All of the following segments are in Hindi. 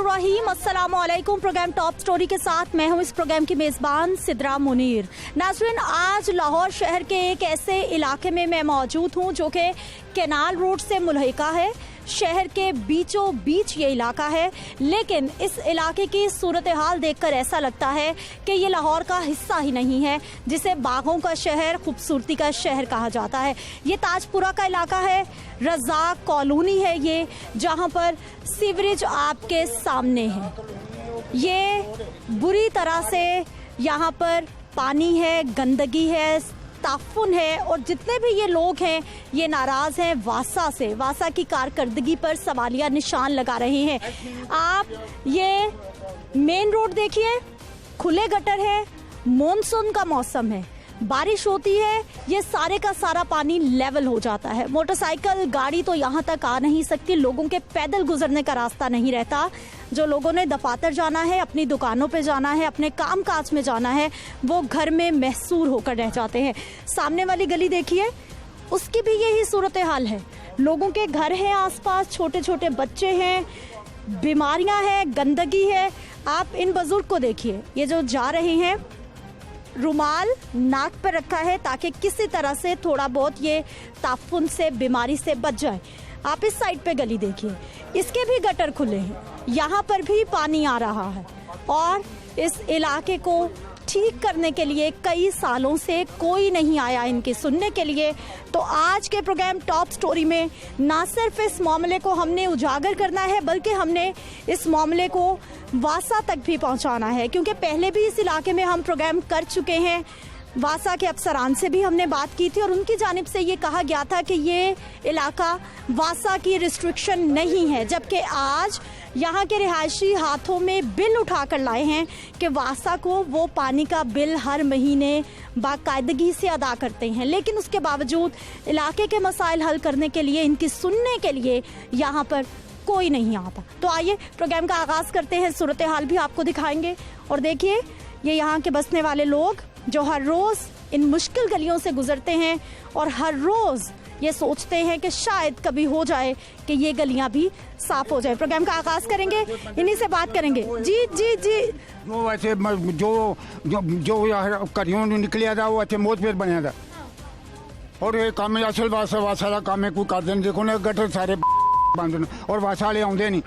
बिस्मिल्लाहिर्रहमानिर्रहीम, अस्सलामुअलैकुम। प्रोग्राम टॉप स्टोरी के साथ मैं हूं इस प्रोग्राम की मेज़बान सिद्रा मुनीर। नाज़रीन, आज लाहौर शहर के एक ऐसे इलाके में मैं मौजूद हूं जो कि कैनाल रोड से मुल्हिका है। शहर के बीचों बीच ये इलाका है, लेकिन इस इलाके की सूरत हाल देखकर ऐसा लगता है कि ये लाहौर का हिस्सा ही नहीं है, जिसे बागों का शहर, खूबसूरती का शहर कहा जाता है। ये ताजपुरा का इलाका है, रज़ाक कॉलोनी है ये, जहाँ पर सीवरेज आपके सामने है। ये बुरी तरह से यहाँ पर पानी है, गंदगी है, ताफुन है, और जितने भी ये लोग हैं ये नाराज हैं वासा से। वासा की कारकर्दगी पर सवालिया निशान लगा रहे हैं। आप ये मेन रोड देखिए, खुले गटर है, मॉनसून का मौसम है, बारिश होती है, ये सारे का सारा पानी लेवल हो जाता है। मोटरसाइकिल गाड़ी तो यहाँ तक आ नहीं सकती, लोगों के पैदल गुजरने का रास्ता नहीं रहता। जो लोगों ने दफातर जाना है, अपनी दुकानों पे जाना है, अपने काम काज में जाना है, वो घर में महसूर होकर रह जाते हैं। सामने वाली गली देखिए, उसकी भी यही सूरत हाल है। लोगों के घर हैं आसपास, छोटे छोटे बच्चे हैं, बीमारियां हैं, गंदगी है। आप इन बुजुर्ग को देखिए, ये जो जा रहे हैं, रुमाल नाक पर रखा है ताकि किसी तरह से थोड़ा बहुत ये ताफुन से, बीमारी से बच जाए। आप इस साइड पे गली देखिए, इसके भी गटर खुले हैं, यहाँ पर भी पानी आ रहा है, और इस इलाके को ठीक करने के लिए कई सालों से कोई नहीं आया इनके सुनने के लिए। तो आज के प्रोग्राम टॉप स्टोरी में ना सिर्फ इस मामले को हमने उजागर करना है, बल्कि हमने इस मामले को वासा तक भी पहुंचाना है, क्योंकि पहले भी इस इलाके में हम प्रोग्राम कर चुके हैं। वासा के अफसरान से भी हमने बात की थी और उनकी जानिब से ये कहा गया था कि ये इलाका वासा की रिस्ट्रिक्शन नहीं है, जबकि आज यहाँ के रिहायशी हाथों में बिल उठाकर लाए हैं कि वासा को वो पानी का बिल हर महीने बाकायदगी से अदा करते हैं। लेकिन उसके बावजूद इलाके के मसाइल हल करने के लिए, इनकी सुनने के लिए यहाँ पर कोई नहीं आता। तो आइए प्रोग्राम का आगाज़ करते हैं, सूरत हाल भी आपको दिखाएंगे। और देखिए, ये यहाँ के बसने वाले लोग जो हर रोज़ इन मुश्किल गलियों से गुजरते हैं और हर रोज़ ये सोचते हैं कि शायद कभी हो जाए कि ये गलियां भी साफ हो जाए। प्रोग्राम का आगाज़ करेंगे, इन्हीं से बात करेंगे। जी जी जी, वो वैसे जो जो जो करियों निकलिया था वो अच्छे मोत पेट बनया था, और ये काम असल वासा का काम है, कोई कर दें। देखो ना, गटर सारे बंद और वासा वाले आते नहीं।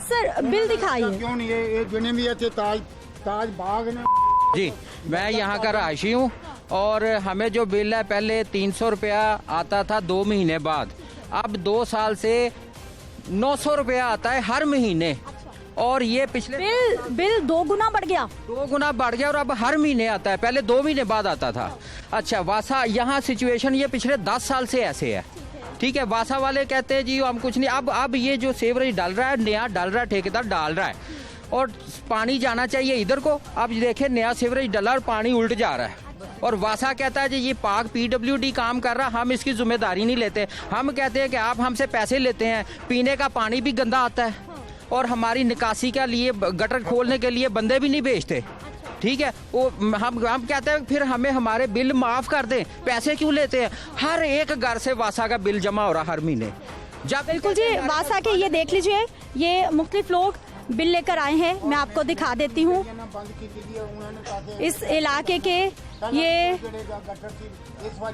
सर बिल दिखाइए। क्यों नहीं, ये जिन्हें भी अच्छे ताज बाग ने। जी, मैं यहाँ का रहायशी हूँ, और हमें जो बिल है पहले 300 रुपया आता था 2 महीने बाद, अब 2 साल से 900 रुपया आता है हर महीने। और ये पिछले बिल 2 गुना बढ़ गया, 2 गुना बढ़ गया, और अब हर महीने आता है, पहले 2 महीने बाद आता था। अच्छा, वासा यहाँ सिचुएशन ये पिछले 10 साल से ऐसे है। ठीक है, वासा वाले कहते हैं जी हम कुछ नहीं, अब ये जो सेवरेज डाल रहा है, नया डाल रहा है, ठेकेदार डाल रहा है, और पानी जाना चाहिए इधर को। अब देखें, नया सीवरेज डला और पानी उल्ट जा रहा है, और वासा कहता है जी ये पाक PWD काम कर रहा, हम इसकी जिम्मेदारी नहीं लेते। हम कहते हैं कि आप हमसे पैसे लेते हैं, पीने का पानी भी गंदा आता है, और हमारी निकासी के लिए, गटर खोलने के लिए बंदे भी नहीं भेजते। ठीक है, वो हम कहते हैं फिर हमें हमारे बिल माफ़ कर दें, पैसे क्यों लेते हैं? हर एक घर से वासा का बिल जमा हो रहा हर महीने। जब बिल्कुल जी, वासा के ये देख लीजिए, ये मुख्तलिफ लोग बिल लेकर आए हैं, मैं आपको दिखा देती हूँ। इस इलाके के ये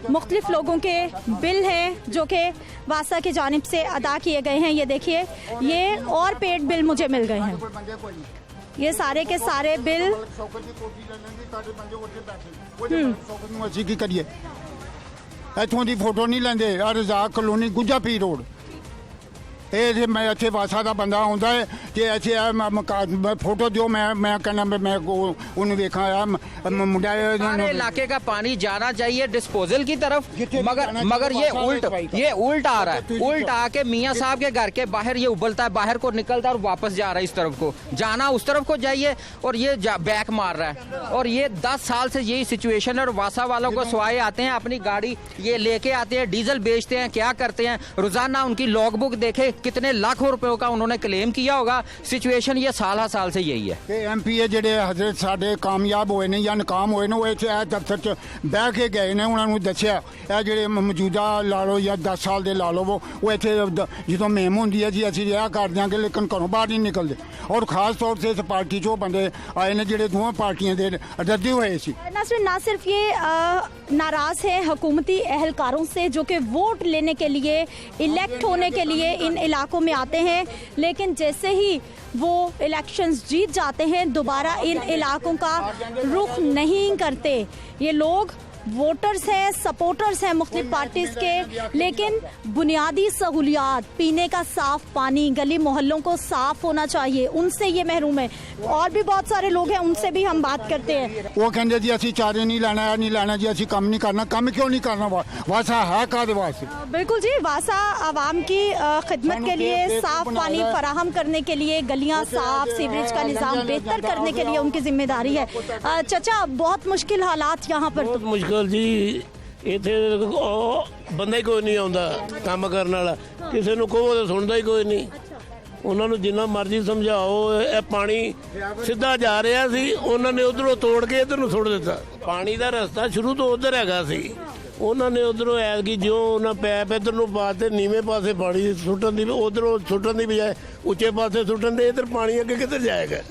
मुख्तलिफ लोगों के बिल हैं जो कि वासा की जानिब से अदा किए गए हैं। ये देखिए, ये और पेड बिल मुझे मिल गए हैं, ये सारे के सारे बिल। करिए इतों की फोटो नहीं लेंदे, रज़ाक कॉलोनी, गुज्जा पी रोड। ये मैं अच्छे वासा का बंदा आता है कि अच्छे फोटो जो मैं कहना मैं उन्हें देखा मुंडा। सारे इलाके का पानी जाना चाहिए डिस्पोजल की तरफ, मगर ये उल्ट आ रहा है। उल्ट आके मियाँ साहब के घर के बाहर ये उबलता है, बाहर को निकलता है और वापस जा रहा है इस तरफ को। जाना उस तरफ को जाइए, और ये बैक मार रहा है। और ये 10 साल से यही सिचुएशन है, और वासा वालों को सवाए आते हैं, अपनी गाड़ी ये लेके आते हैं, डीजल बेचते हैं, क्या करते हैं, रोजाना उनकी लॉग बुक देखे कितने लाखों रुपयों का उन्होंने क्लेम किया होगा। सिचुएशन ये साल हर साल से यही है। ਤੇ ਐਮਪੀਏ ਜਿਹੜੇ ਹਜ਼ਰਤ ਸਾਡੇ ਕਾਮਯਾਬ ਹੋਏ ਨੇ ਜਾਂ ਨਾਕਾਮ ਹੋਏ ਨੇ ਉਹ ਇੱਥੇ ਇਹ ਦਫ਼ਤਰ 'ਚ ਬਹਿ ਕੇ ਗਏ ਨੇ, ਉਹਨਾਂ ਨੂੰ ਦੱਸਿਆ ਇਹ ਜਿਹੜੇ ਮੌਜੂਦਾ ਲਾ ਲਓ ਜਾਂ 10 ਸਾਲ ਦੇ ਲਾ ਲਓ ਉਹ ਇੱਥੇ ਜਦੋਂ ਮੁਹਿੰਮ ਹੁੰਦੀ ਹੈ ਜੀ ਅਸੀਂ ਇਹ ਕਰ ਦਿਆਂਗੇ, ਲੇਕਿਨ ਘਰੋਂ ਬਾਹਰ ਨਹੀਂ ਨਿਕਲਦੇ। ਔਰ ਖਾਸ ਤੌਰ ਤੇ ਇਸ ਪਾਰਟੀ 'ਚ ਉਹ ਬੰਦੇ ਆਏ ਨੇ ਜਿਹੜੇ ਦੋਵਾਂ ਪਾर्टियां ਦੇ ਰੱਦੇ ਹੋਏ ਸੀ। नासरीन, ना सिर्फ ये नाराज है हुकूमती एहलकारों से जो कि वोट लेने के लिए, इलेक्ट होने के लिए इन इलाकों में आते हैं, लेकिन जैसे ही वो इलेक्शंस जीत जाते हैं दोबारा इन इलाकों का रुख नहीं करते। ये लोग वोटर्स हैं, सपोर्टर्स हैं मुख्तलिफ पार्टीज के, लेकिन बुनियादी सहूलियात, पीने का साफ पानी, गली मोहल्लों को साफ होना चाहिए, उनसे ये महरूम है। और भी बहुत सारे लोग हैं, उनसे भी हम बात करते हैं। ਉਹ ਕਹਿੰਦੇ ਜੀ ਅਸੀਂ ਚਾਰੇ ਨਹੀਂ ਲੈਣਾ, ਇਹ ਨਹੀਂ ਲੈਣਾ ਜੀ, ਅਸੀਂ ਕੰਮ ਨਹੀਂ ਕਰਨਾ। ਕੰਮ ਕਿਉਂ ਨਹੀਂ ਕਰਨਾ? ਵਾਸਾ ਹੈ ਕਾਹਦੇ ਵਾਸਤੇ? बिल्कुल जी, वासा आवाम की खिदमत के लिए, साफ पानी फराहम करने के लिए, गलियां साफ, सीवरेज का निज़ाम बेहतर करने के लिए उनकी जिम्मेदारी है। चचा, बहुत मुश्किल हालात यहाँ पर। ਬਹੁਤ ਮੁਸ਼ਕਲ ਜੀ, ਇੱਥੇ ਬੰਦਾ ਹੀ ਕੋਈ ਨਹੀਂ ਆਉਂਦਾ ਕੰਮ ਕਰਨ ਵਾਲਾ, ਕਿਸੇ ਨੂੰ ਕਹੋ ਤਾਂ ਸੁਣਦਾ ਹੀ ਕੋਈ ਨਹੀਂ। ਉਹਨਾਂ ਨੂੰ ਜਿੰਨਾ ਮਰਜ਼ੀ ਸਮਝਾਓ, ਇਹ ਪਾਣੀ ਸਿੱਧਾ ਜਾ ਰਿਹਾ ਸੀ, ਉਹਨਾਂ ਨੇ ਉਧਰੋਂ ਤੋੜ ਕੇ ਇੱਧਰ ਨੂੰ ਸੁੱਟ ਦਿੱਤਾ। ਪਾਣੀ ਦਾ ਰਸਤਾ ਸ਼ੁਰੂ ਤੋਂ ਉਧਰ ਹੈਗਾ ਸੀ, ਉਹਨਾਂ ਨੇ ਉਧਰੋਂ ਐਤਕੀ ਜੋ ਉਹਨਾਂ ਪੈਪ ਇੱਧਰ ਨੂੰ ਪਾਤੇ, ਨੀਵੇਂ ਪਾਸੇ ਪਾਣੀ ਸੁੱਟਣ ਦੀ, ਉਧਰੋਂ ਸੁੱਟਣ ਦੀ ਬਜਾਏ ਉੱਚੇ ਪਾਸੇ ਸੁੱਟਣ ਦੇ। ਇੱਧਰ ਪਾਣੀ ਅੱਗੇ ਕਿੱਧਰ ਜਾਏਗਾ?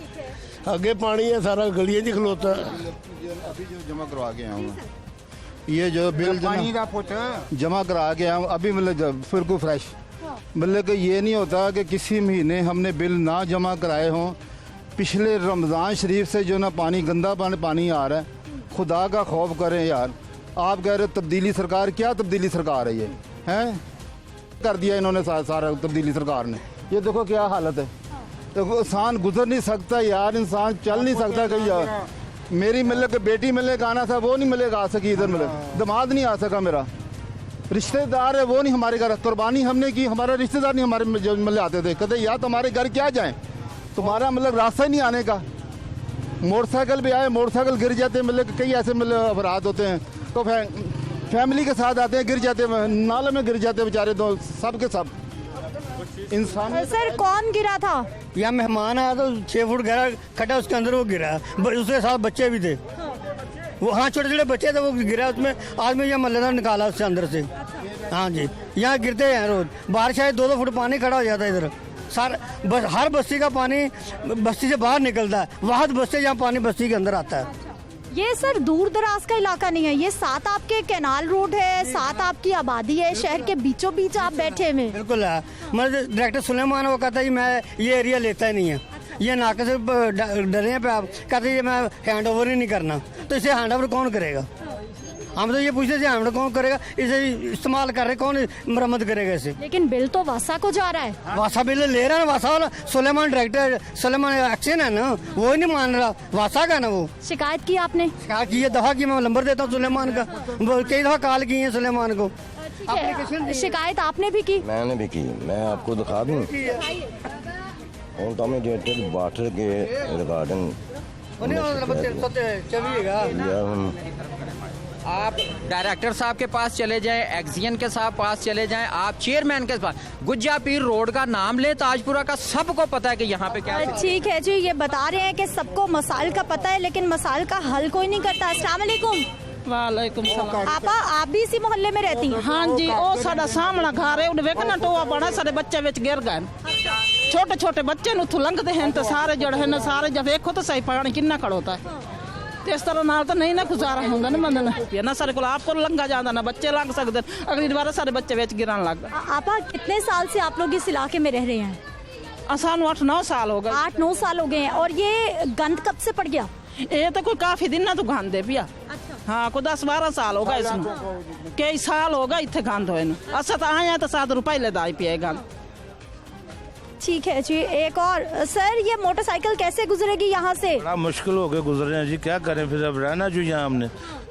ਅੱਗੇ ਪਾਣੀ ਹੈ सारा गलियों 'ਚ खलोता। अभी जो जमा करवा के आया हूँ, ये जो बिल ਪਾਣੀ ਦਾ ਪੁੱਤ जमा करा के आया हूँ अभी, मतलब बिल्कुल फ्रेश। मतलब कि ये नहीं होता कि किसी महीने हमने बिल ना जमा कराए हों। पिछले रमज़ान शरीफ से जो ना पानी गंदा पानी आ रहा है, खुदा का खौफ करें यार। आप कह रहे हो तब्दीली सरकार, क्या तब्दीली सरकार है ये? हैं कर दिया इन्होंने सारा तब्दीली सरकार ने। ये देखो क्या हालत है, तो इंसान गुजर नहीं सकता यार, इंसान चल नहीं सकता कहीं। मेरी मतलब कि बेटी मिलने का आना था, वो नहीं मिलेगा, आ सकी इधर मिले। दामाद नहीं आ सका, मेरा रिश्तेदार है वो नहीं हमारे घर, कुर्बानी हमने की, हमारा रिश्तेदार नहीं हमारे मिले आते थे, कहते यार तुम्हारे घर क्या जाएं, तुम्हारा मतलब रास्ता ही नहीं आने का। मोटरसाइकिल पे आए, मोटरसाइकिल गिर जाते, मतलब कई ऐसे मतलब अपराध होते हैं, तो फैमिली के साथ आते हैं, गिर जाते हैं, नाले में गिर जाते हैं बेचारे, दो सब के सब इंसान। सर, कौन गिरा था? यहाँ मेहमान आया तो 6 फुट गहरा खड्डा, उसके अंदर वो गिरा, उसके साथ बच्चे भी थे, वो हाँ छोटे छोटे बच्चे थे, वो गिरा उसमें। आज में यह मल्लेदार निकाला उससे अंदर से। हाँ जी, यहाँ गिरते हैं रोज, बारिश आए 2-2 फुट पानी खड़ा हो जाता है इधर। हर बस्ती का पानी बस्ती से बाहर निकलता है, वहाँ बस्ती जहाँ पानी बस्ती के अंदर आता है। ये सर दूर दराज का इलाका नहीं है, ये साथ आपके कैनाल रोड है, साथ आपकी आबादी है, शहर के बीचों बीच आप बैठे हुए। बिल्कुल है, मतलब डायरेक्टर सुलेमान वो कहता है मैं ये एरिया लेता ही नहीं है, ये नाके से डरे हैं पे आप, कहते ये मैं हैंड ओवर ही नहीं करना। तो इसे हैंड ओवर कौन करेगा? हम तो ये पूछते थे हैंड कौन करेगा, इसे इस्तेमाल कर रहे, कौन मरम्मत करेगा इसे? लेकिन बिल तो वासा को जा रहा है। वासा बिल ले रहा है, वासा वाला सुलेमान डायरेक्टर, सुलेमान एक्शन है ना, वो ही नहीं मान रहा, वासा का ना। वो शिकायत की आपने? शिकायत की है, दफा की, मैं नंबर देता हूँ सुलेमान का, कई दफा कॉल की है सुलेमान को। शिकायत आपने भी की? मैंने भी की, मैं आपको दिखा दूँ कम्यूनिकेटेड वाटर के रिगार्डिंग। आप डायरेक्टर साहब के पास चले जाएं, एक्जियन के साहब पास चले जाएं, आप चेयरमैन के पास, गुज्जा पीर रोड का नाम ले, ताजपुरा का सबको पता है कि यहाँ पे क्या। ठीक है जी, ये बता रहे हैं कि सबको मसाइल का पता है, लेकिन मसाइल का हल कोई नहीं करता। अस्सलाम वालेकुम। वालेकुम सलाम। आप भी इसी मोहल्ले में रहती हैं? हाँ जी, ओ साडा सामना घर है, उन्हें वेखना टोआ बना, सारे बच्चे विच गिर गए, छोटे छोटे बच्चे नु लंघते हैं, तो सारे जड़े हैं सारे, जब देखो तो सही पानी कितना खड़ोता है, इस तरह नाल तो नहीं ना गुजारा होगा ना बंदे ना। सारे को आपको लंघा जाता ना, बच्चे लंघ सकते, अगली बार सारे बच्चे विच गिरन लग गए। आपा कितने साल से आप लोग इस इलाके में रह रहे हैं? सानू 8-9 साल हो गए। 8-9 साल हो गए हैं। और ये गंद कब से पड़ गया? ये तो कोई काफी दिन ना तो गंद है पिया। हाँ, कोई 10-12 साल हो गए इसमें, कई साल हो गए इतने गंद होए। अच्छा तो आए हैं तो 7 रुपये ले दाई पिए गंद। ठीक है जी। एक और सर, ये मोटरसाइकिल कैसे गुजरेगी यहाँ से? बड़ा मुश्किल हो गया गुजरने हैं जी, क्या करें फिर, अब रहना जो यहाँ हमने,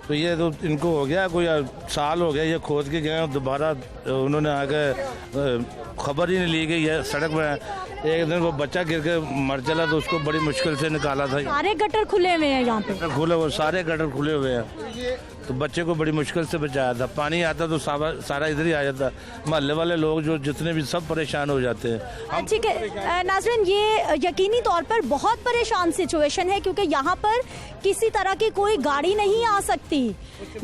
तो ये तो इनको हो गया कोई साल हो गया ये खोद के गए, दोबारा उन्होंने आके खबर ही नहीं ली गई है सड़क में। एक दिन वो बच्चा गिर के मर चला तो उसको बड़ी मुश्किल से निकाला था। सारे गटर खुले हुए हैं यहाँ पे, खुले, वो सारे गटर खुले हुए हैं, तो बच्चे को बड़ी मुश्किल से बचाया था। पानी आता तो सारा इधर ही आ जाता, मोहल्ले वाले लोग जो जितने भी सब परेशान हो जाते हैं। ठीक है नाज़रीन, ये यकीनी तौर पर बहुत परेशान सिचुएशन है क्योंकि यहाँ पर किसी तरह की कोई गाड़ी नहीं आ सकती।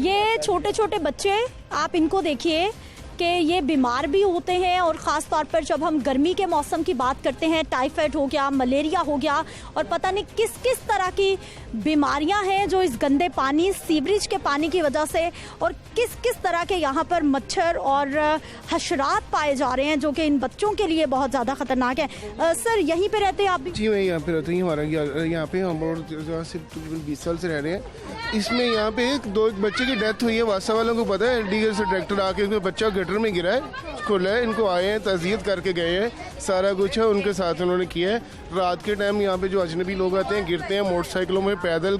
ये छोटे छोटे बच्चे, आप इनको देखिए कि ये बीमार भी होते हैं, और ख़ास तौर पर जब हम गर्मी के मौसम की बात करते हैं, टाइफाइड हो गया, मलेरिया हो गया, और पता नहीं किस किस तरह की बीमारियां हैं जो इस गंदे पानी, सीवरेज के पानी की वजह से, और किस किस तरह के यहाँ पर मच्छर और हशरात पाए जा रहे हैं जो कि इन बच्चों के लिए बहुत ज़्यादा ख़तरनाक है। सर, यहीं पे रहते हैं आप भी? जी, मैं यहाँ पे रहता हूँ। हमारा यहाँ पे हम और सिर्फ 20 साल से रह रहे हैं। इसमें यहाँ पे दो बच्चे की डेथ हुई है, वासा वालों को पता है, डीगर से ट्रैक्टर आके उसमें बच्चा गटर में गिरा है, खुला है, इनको आए हैं, तज़ियत करके गए हैं, सारा कुछ है उनके साथ उन्होंने किया है। रात के टाइम यहाँ पे जो अजनबी लोग आते हैं, गिरते हैं मोटरसाइकिलों में, पैदल,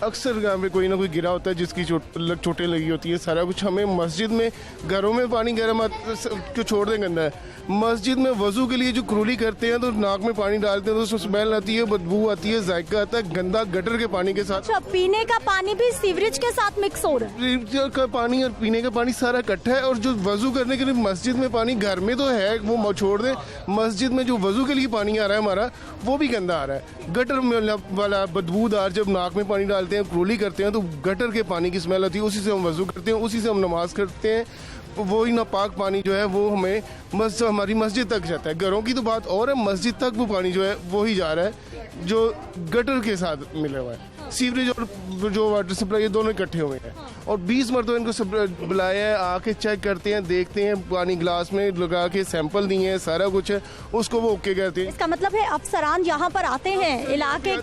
अक्सर यहाँ पे कोई ना कोई गिरा होता है जिसकी चोटें लगी होती है, सारा कुछ। हमें मस्जिद में, घरों में पानी गर्म क्यों छोड़ दें गंदा है, मस्जिद में वजू के लिए जो क्रूली करते हैं तो नाक में पानी डालते हैं तो उसमें स्मेल आती है, बदबू आती है, जायका आता है, गंदा गटर के पानी के साथ। अच्छा, पीने का पानी भी सीवरेज के साथ मिक्स हो रहा है? सीवरेज का पानी और पीने का पानी सारा इकट्ठा है, और जो वजू करने के लिए मस्जिद में पानी, घर में तो है वो छोड़ दें, मस्जिद में जो वजू के लिए पानी आ रहा है हमारा, वो भी गंदा आ रहा है। गटर वाला बदबूदार, जब नाक में पानी डालते हैं, क्रूली करते हैं तो गटर के पानी की स्मेल आती है, उसी से हम वजू करते हैं, उसी से हम नमाज करते हैं। वही नापाक पानी जो है वो हमें हमारी मस्जिद तक जाता है। घरों की तो बात और है, मस्जिद तक वो पानी जो है वो ही जा रहा है जो गटर के साथ मिला हुआ है। सीवरेज और जो वाटर सप्लाई, ये दोनों इकट्ठे हुए हैं, और 20 मरतबा इनको बुलाया है, आके चेक करते हैं, देखते हैं, पानी गिलास में लगा के सैंपल दिए हैं, सारा कुछ है, उसको वो ओके कहते हैं। इसका मतलब है अफसरान यहाँ पर आते हैं इलाके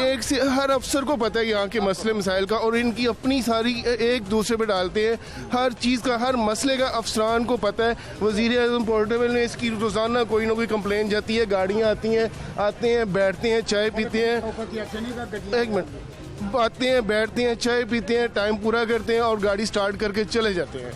एक से, हर अफसर को पता है यहाँ के मसले मसाइल का, और इनकी अपनी सारी एक दूसरे पे डालते हैं, हर चीज़ का, हर मसले का अफसरान को पता है। वज़ीर-ए-आज़म पोर्टेबल में इसकी रोज़ाना कोई ना कोई कंप्लेन जाती है, गाड़ियाँ आती हैं, आते हैं, बैठते हैं, चाय पीते हैं, एक मिनट, आते हैं, बैठते हैं, चाय पीते हैं, टाइम पूरा करते हैं और गाड़ी स्टार्ट करके चले जाते हैं।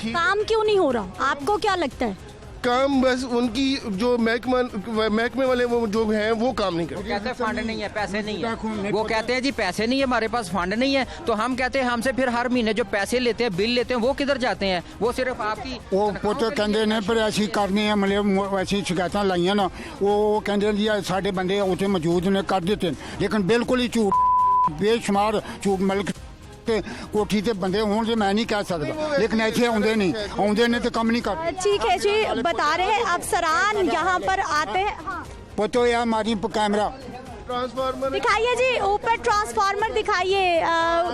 काम क्यों नहीं हो रहा, आपको क्या लगता है? काम बस उनकी जो महकमे वाले वो जो हैं वो काम नहीं करते। कहते हैं फंड नहीं है, पैसे नहीं है, वो कहते हैं जी पैसे नहीं है हमारे पास, फंड नहीं है, तो हम कहते हैं हमसे फिर हर महीने जो पैसे लेते हैं, बिल लेते हैं, वो किधर जाते हैं? वो सिर्फ आपकी वो पुत्र कहते ने पर ऐसी करनी है, मतलब ऐसी शिकायत लाइया ना, वो कहते जी साढ़े बंदे उत्थे मौजूद ने कर देते, लेकिन बिल्कुल ही झूठ, बेशुमार झूठ। मलक कोठी ते बंदे होने से मैं नहीं कह सकता, लेकिन ऐसे आउंदे ने तो कम नहीं करते। ठीक है जी, बता रहे हैं अफसरान यहाँ पर आते हैं। हाँ। पतो यार हमारी कैमरा ट्रांसफार्मर दिखाइए जी, ऊपर ट्रांसफार्मर दिखाइए,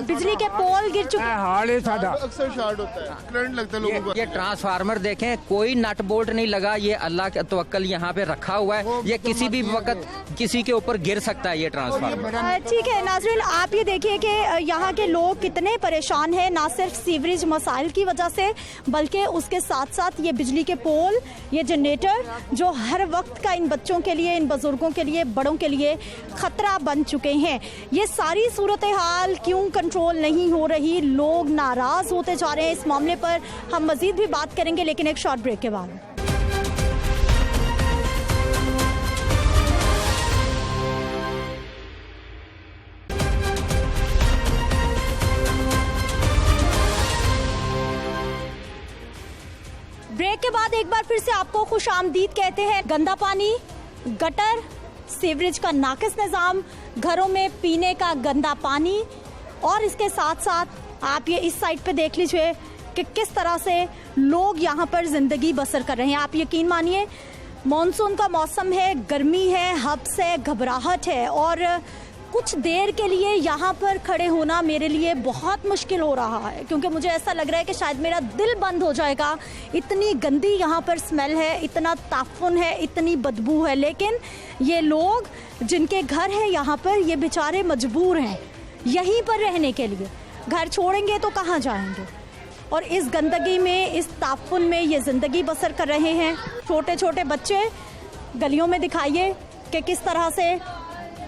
बिजली के पोल गिर चुके हैं। हाल है सादा, अक्सर शॉर्ट होता है, करंट लगता है लोगों को। ये ट्रांसफार्मर देखें, कोई नट बोल्ट नहीं लगा, ये अल्लाह के तवक्कल यहाँ पे रखा हुआ है, ये किसी भी वक्त किसी के ऊपर गिर सकता है ये ट्रांसफार्मर। ठीक है नाज़रीन, आप ये देखिए कि यहाँ के लोग कितने परेशान हैं, ना सिर्फ सीवरेज मसाइल की वजह से, बल्कि उसके साथ साथ ये बिजली के पोल, ये जनरेटर जो हर वक्त का इन बच्चों के लिए, इन बुजुर्गों के लिए, बड़ों के लिए खतरा बन चुके हैं। ये सारी सूरत हाल क्यों कंट्रोल नहीं हो रही, लोग नाराज होते जा रहे हैं। इस मामले पर हम मजीद भी बात करेंगे, लेकिन एक शॉर्ट ब्रेक के बाद। ब्रेक के बाद एक बार फिर से आपको खुश आमदीद कहते हैं। गंदा पानी, गटर, सीवरेज का नाकिस निज़ाम, घरों में पीने का गंदा पानी, और इसके साथ साथ आप ये इस साइड पे देख लीजिए कि किस तरह से लोग यहाँ पर ज़िंदगी बसर कर रहे हैं। आप यकीन मानिए, मॉनसून का मौसम है, गर्मी है, हब्स है, घबराहट है, और कुछ देर के लिए यहाँ पर खड़े होना मेरे लिए बहुत मुश्किल हो रहा है, क्योंकि मुझे ऐसा लग रहा है कि शायद मेरा दिल बंद हो जाएगा। इतनी गंदी यहाँ पर स्मेल है, इतना ताफुन है, इतनी बदबू है। लेकिन ये लोग जिनके घर है यहाँ पर, ये बेचारे मजबूर हैं यहीं पर रहने के लिए। घर छोड़ेंगे तो कहाँ जाएंगे, और इस गंदगी में, इस ताफुन में ये ज़िंदगी बसर कर रहे हैं। छोटे छोटे बच्चे गलियों में दिखाइए कि किस तरह से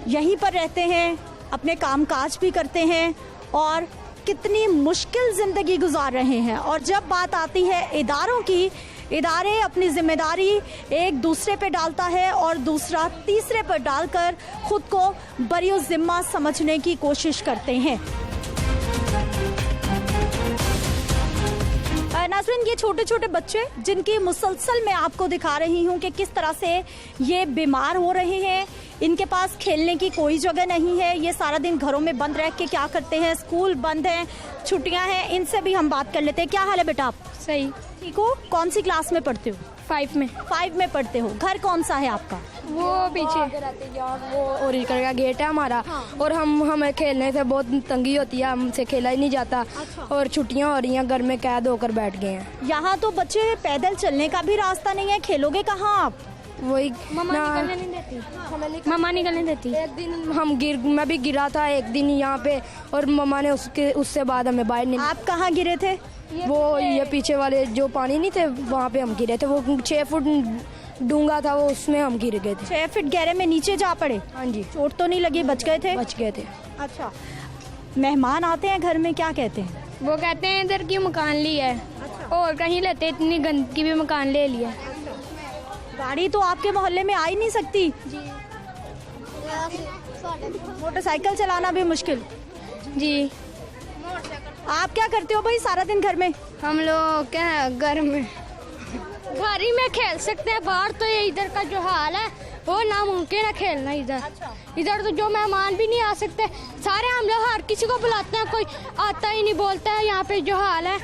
यहीं पर रहते हैं, अपने कामकाज भी करते हैं और कितनी मुश्किल ज़िंदगी गुजार रहे हैं। और जब बात आती है इदारों की, इदारे अपनी जिम्मेदारी एक दूसरे पे डालता है और दूसरा तीसरे पर डालकर खुद को बरियो जिम्मा समझने की कोशिश करते हैं। नाज़रीन, ये छोटे छोटे बच्चे जिनकी मुसलसल मैं आपको दिखा रही हूँ कि किस तरह से ये बीमार हो रहे हैं, इनके पास खेलने की कोई जगह नहीं है, ये सारा दिन घरों में बंद रह के क्या करते हैं, स्कूल बंद हैं, छुट्टियां हैं। इनसे भी हम बात कर लेते हैं। क्या हाल है बेटा? आप सही। ठीक हो? कौन सी क्लास में पढ़ते हो? 5 में। 5 में पढ़ते हो। घर कौन सा है आपका? वो पीछे वो ओरिजिनल का गेट है हमारा। और हमें खेलने से बहुत तंगी होती है, हमसे खेला ही नहीं जाता। और छुट्टियां हो रही हैं, घर में कैद होकर बैठ गए हैं। यहाँ तो बच्चे पैदल चलने का भी रास्ता नहीं है, खेलोगे कहाँ आप? वही मम्मा निकलने नहीं देती। मम्मा निकलने देती। एक दिन मैं भी गिरा था एक दिन यहाँ पे, और मम्मा ने उससे बाद हमें बाहर नहीं। आप कहाँ गिरे थे? वो ये पीछे वाले जो पानी नहीं थे वहाँ पे हम गिरे थे। वो 6 फुट डूंगा था, वो उसमें हम गिर गए थे। 6 फीट गहरे में नीचे जा पड़े? हाँ जी। चोट तो नहीं लगी? बच गए थे? बच गए थे। अच्छा, मेहमान आते हैं घर में, क्या कहते हैं? वो कहते हैं इधर की मकान ली है। और कहीं लेते इतनी गंदगी भी मकान ले लिया। गाड़ी तो आपके मोहल्ले में आ ही नहीं सकती। मोटरसाइकिल चलाना भी मुश्किल। जी। आप क्या करते हो भाई सारा दिन घर में? हम लोग क्या है, घर में घर ही में खेल सकते हैं। बाहर तो ये इधर का जो हाल है वो नामुमकिन है खेलना इधर। इधर तो जो मेहमान भी नहीं आ सकते, सारे हम लोग हर किसी को बुलाते हैं, कोई आता ही नहीं, बोलता है। यहाँ पे जो हाल है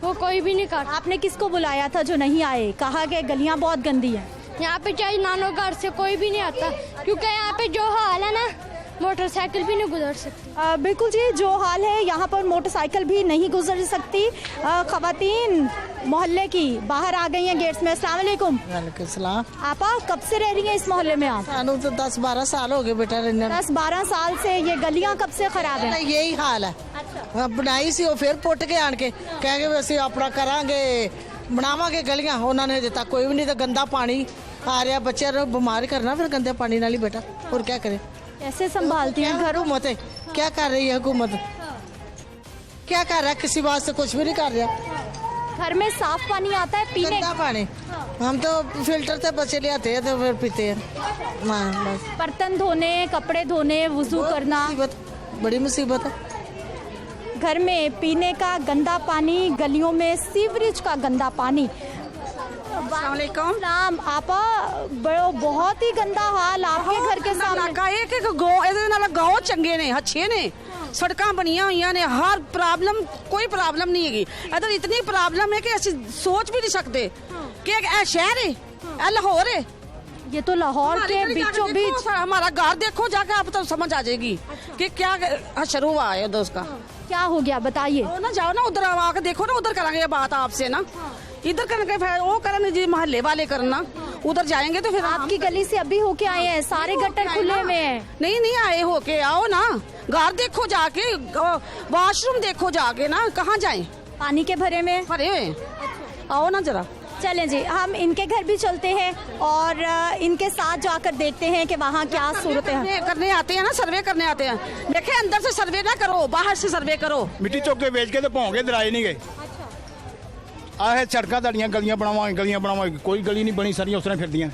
वो कोई भी नहीं करता। आपने किसको बुलाया था जो नहीं आए? कहा कि गलियाँ बहुत गंदी हैं। यहाँ पे चाहे नानो घर से कोई भी नहीं आता, क्योंकि यहाँ पे जो हाल है ना, मोटरसाइकिल भी नहीं गुजर सकती। बिल्कुल जी, जो हाल है यहाँ पर मोटरसाइकिल भी नहीं गुजर सकती। खवातीन मोहल्ले की बाहर आ गई हैं गेट्स में। अस्सलाम वालेकुम। वालेकुम सलाम। आपा कब से रह रही हैं इस मोहल्ले में आप? सानू तो 10-12 साल हो गए बेटा रहने। 10-12 साल से। ये गलियाँ कब से खराब हैं? यही हाल है। बनाई सी, फिर पुट के आन के कह के असं अपना करांगे, बनावांगे गलियां। उन्होंने अजे तक कोई भी नहीं। तो गंदा पानी आ रहा, बच्चे बीमार करना फिर गंदे पानी नाल ही बेटा। और क्या करे? कैसे संभालती हैं घर? हुकूमत क्या कर रही है? हुकूमत क्या कर रहा है? किसी बात से कुछ भी नहीं कर रहा। घर में साफ पानी आता है पीने का? पानी हम तो फिल्टर से बचे ले आते हैं तो फिर पीते हैं। बस बर्तन धोने, कपड़े धोने, वुजू करना, बड़ी मुसीबत है। घर में पीने का गंदा पानी, गलियों में सीवरेज का गंदा पानी। अस्सलाम आपा, बहुत ही गंदा हाल आपके घर के सामने। एक गाँव चंगे ने, अच्छे ने, सड़ਕਾਂ ਬਣੀਆਂ ਹੋਈਆਂ ਨੇ। हर प्रॉब्लम कोई प्रॉब्लम नहीं हैगी इधर। इतनी प्रॉब्लम है कि ਅਸੀਂ सोच भी नहीं सकते कि ਇਹ शहर है, ਇਹ लाहौर है। ये तो लाहौर के बीचों बीच। हमारा घर देखो जाके, आप तो समझ आ जाएगी कि क्या शुरू हुआ है उधर उसका। क्या हो गया बताइए? ना जाओ ना उधर, आके देखो ना, उधर करेंगे बात आपसे ना। इधर करने वो करने जी, मोहल्ले वाले करना। उधर जाएंगे तो फिर आपकी गली से अभी होके आए हैं, सारे गटर खुले में हैं। नहीं आए होके, आओ ना, घर देखो जाके, वॉशरूम देखो जाके ना। कहाँ जाएं? पानी के भरे में भरे हुए। आओ ना जरा। चलें जी, हम इनके घर भी चलते हैं और इनके साथ जाकर देखते हैं कि वहाँ क्या सूरत है। करने आते हैं ना, सर्वे करने आते हैं। देखे अंदर से सर्वे ना करो, बाहर से सर्वे करो। मिट्टी चुक के बेच के तो भौंके दराए नहीं गए। आह सड़कों तड़ियाँ गलियाँ बनावांगे, कोई गली नहीं बनी, सारियाँ उसने फिर दियाँ।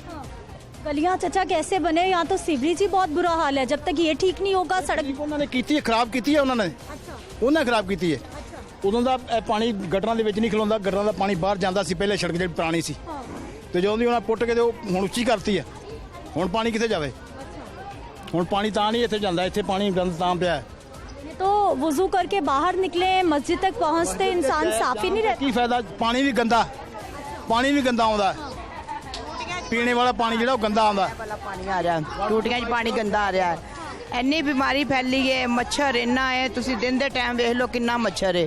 गलियाँ चाचा कैसे बने? यहाँ तो सीवरेज ही बहुत बुरा हाल है। जब तक ये ठीक नहीं होगा, सड़क उन्होंने की है, खराब की है उन्होंने खराब की है। उदों का पानी गटरां दे विच नहीं खलोंदा, गटरां दा पानी बाहर जांदा सी। पहले सड़क जी पुरानी सी, तो जो उन्होंने पुट के हुण उच्ची करती है। हुण पानी कित्थे जावे? हुण पानी तां नहीं इत्थे जांदा, इत्थे पानी गंद तां पिया है। तो वुजू करके बाहर निकले, मस्जिद तक पहुँचते इंसान साफ ही नहीं रहता। की फायदा? पानी भी गंदा आउंदा, पीने वाला पानी जिहड़ा गंदा आउंदा। पानी आ रहा, टूटियां च पानी गंदा आ रहा है। ਇੰਨੀ बीमारी फैली है, मच्छर इन्ना है। तुसी दिन दे टाइम देख लो कितना मच्छर है।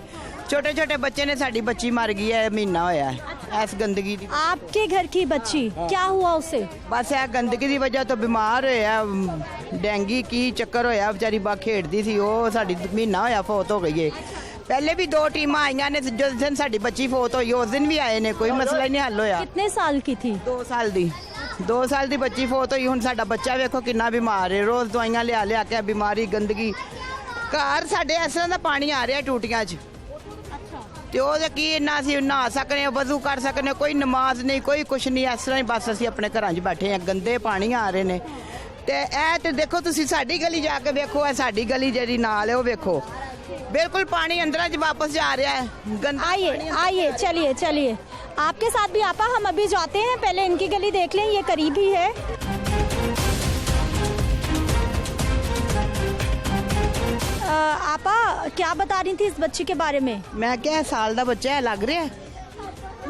छोटे छोटे बच्चे ने, साड़ी बच्ची मर गई है, महीना होया है इस गंदगी दी। आपके घर की बच्ची क्या हुआ उसे? बस यह गंदगी की वजह तो बीमार होया, डेंगी की चक्कर होया। बेचारी बा खेड़ती सी, वो साड़ी महीना होया फौत हो गई है। पहले भी 2 टीमां आईयां ने, जिस दिन साड़ी बच्ची फौत हुई उस दिन भी आए ने, कोई मसला ही नहीं हल होया। कितने साल की थी? 2 साल दी। 2 ਸਾਲ ਦੀ ਬੱਚੀ ਫੋਤ ਹੋਈ, ਹੁਣ ਸਾਡਾ ਬੱਚਾ ਵੇਖੋ ਕਿੰਨਾ ਬਿਮਾਰ ਹੈ, ਰੋਜ਼ ਦਵਾਈਆਂ ਲਿਆ ਕੇ ਬਿਮਾਰੀ ਗੰਦਗੀ। ਘਰ ਸਾਡੇ ਇਸ ਤਰ੍ਹਾਂ ਦਾ ਪਾਣੀ ਆ ਰਿਹਾ ਟੂਟੀਆਂ 'ਚ, ਤੇ ਉਹਦੇ ਕੀ ਇੰਨਾ ਅਸੀਂ ਨਹਾ ਸਕਨੇ, ਵਜ਼ੂ ਕਰ ਸਕਨੇ, ਕੋਈ ਨਮਾਜ਼ ਨਹੀਂ, ਕੋਈ ਕੁਛ ਨਹੀਂ, ਇਸ ਤਰ੍ਹਾਂ ਹੀ ਬਸ ਅਸੀਂ ਆਪਣੇ ਘਰਾਂ 'ਚ ਬੈਠੇ ਹਾਂ। ਗੰਦੇ ਪਾਣੀ ਆ ਰਹੇ ਨੇ, ਤੇ ਇਹ ਤੇ ਦੇਖੋ ਤੁਸੀਂ ਸਾਡੀ गली ਜਾ ਕੇ ਵੇਖੋ, ਇਹ ਸਾਡੀ गली ਜਿਹੜੀ ਨਾਲ ਹੈ ਉਹ ਵੇਖੋ, बिल्कुल पानी अंदर वापस जा रहा है। आइए चलिए चलिए आपके साथ भी आपा, हम अभी जाते हैं, पहले इनकी गली देख लें, ये करीब ही है। आपा क्या बता रही थी इस बच्ची के बारे में? मैं क्या साल का बच्चा है, लग रहा है